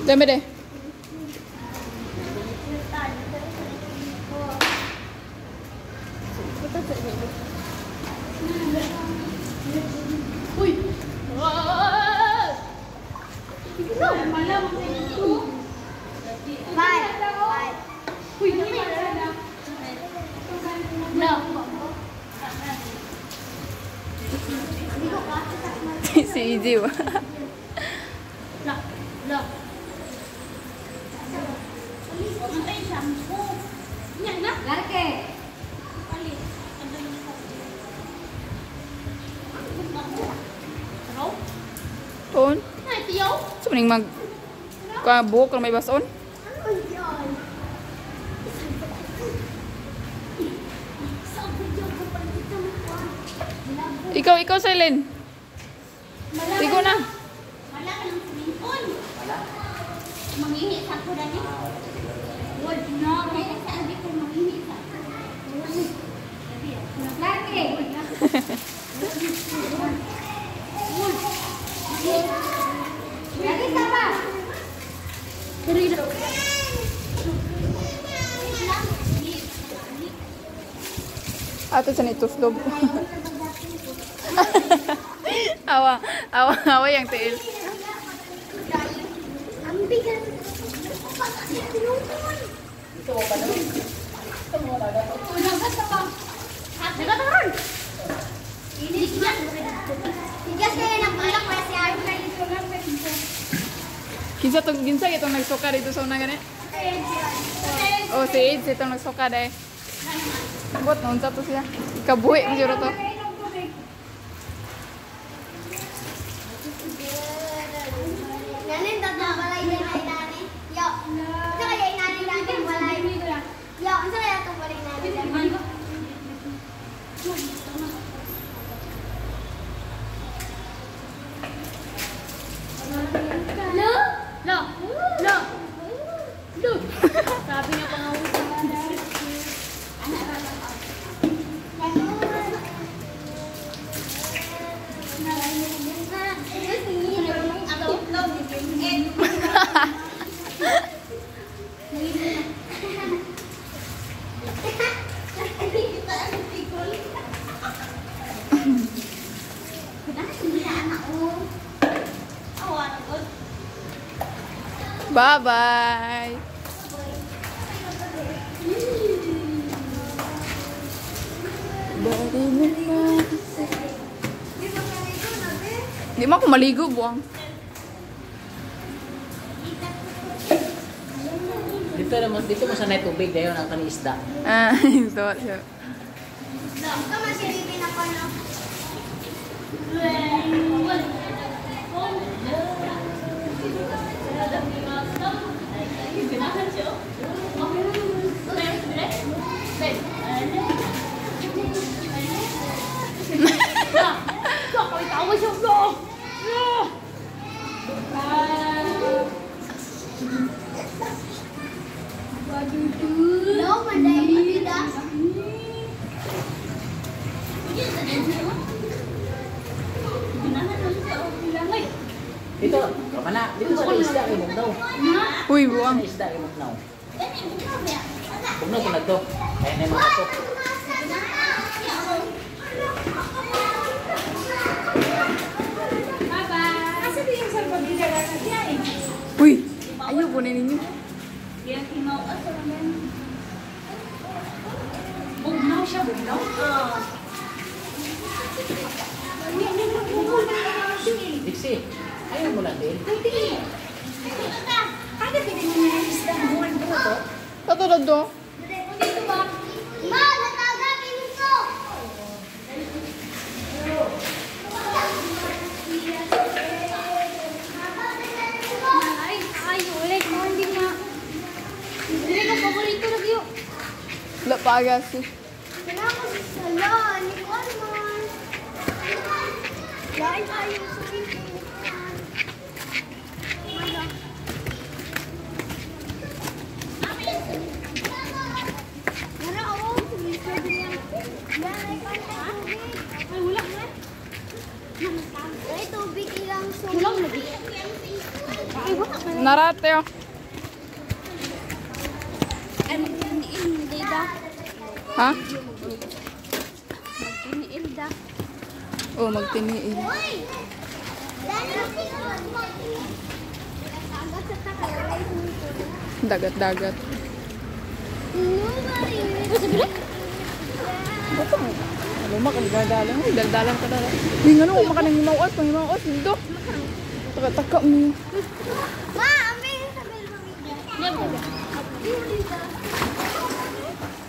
Dami deh. Si Izzy. On. So mending mag buhok kalau may bason. Ikaw Silent. Tigo na. Wala ka ng siminton. Manghihi sa ko dani. Wag na, kaya sabi ko manghihi sa. Lagi. Lagi sama. Dari dah. Ato sa nituslog. Awa yang tiil. Ambigan. Ini dia saya nak malam masih ada Ginsa itong nagsuka dito sa una gani. Oh, si Aids itong nagsuka dahil. Bot, nunsa to siya. Ikabuhi, majuro to. Nanin tatang balay na inani. Yo. Unsa kaya inani natin balay? Yo, unsa kaya tong balay natin? Lo. Sabi niya pangawusan na. Bye-bye. Di mo ako maligo, buwang. Dito mo sanay tubig dayon ang kanisda. Ito. Ito masilipin ako no. No, manday Adidas. Dito, mana? Dito sa isda kay Mugnaw. Uy, buwang. Sa isda kay Mugnaw. Mugnaw pala to. Kaya na mga to. Uy, ayo kunin ninyo. Bugnaw siya, bugnaw? Dixie, ayaw mo lang din. Ada tidak mengenai islam bukan betul? Ito na do. Dito ba? Ma, nataga pinto. Ay, ulit mo hindi na. Hindi ka paborito lagi yun. Wala pa agas eh. Kenapa salah? Ni Alman. Lain ayo sa pinto. Ay, tubig ilang sulang na di. Narate oh. Hindi da. Ha? Magtiniil da. Oh, magtiniil. Uy! Dani, agad sa takalay. Dagat-dagat. Bato mo. Ano makagadalan? Ay, daldalan ka dala. Uy, nga nung makalang himawas. Panghimawas. Hindi. Taka-taka mo. Ma, ambil sambil memijat. Diam, diam.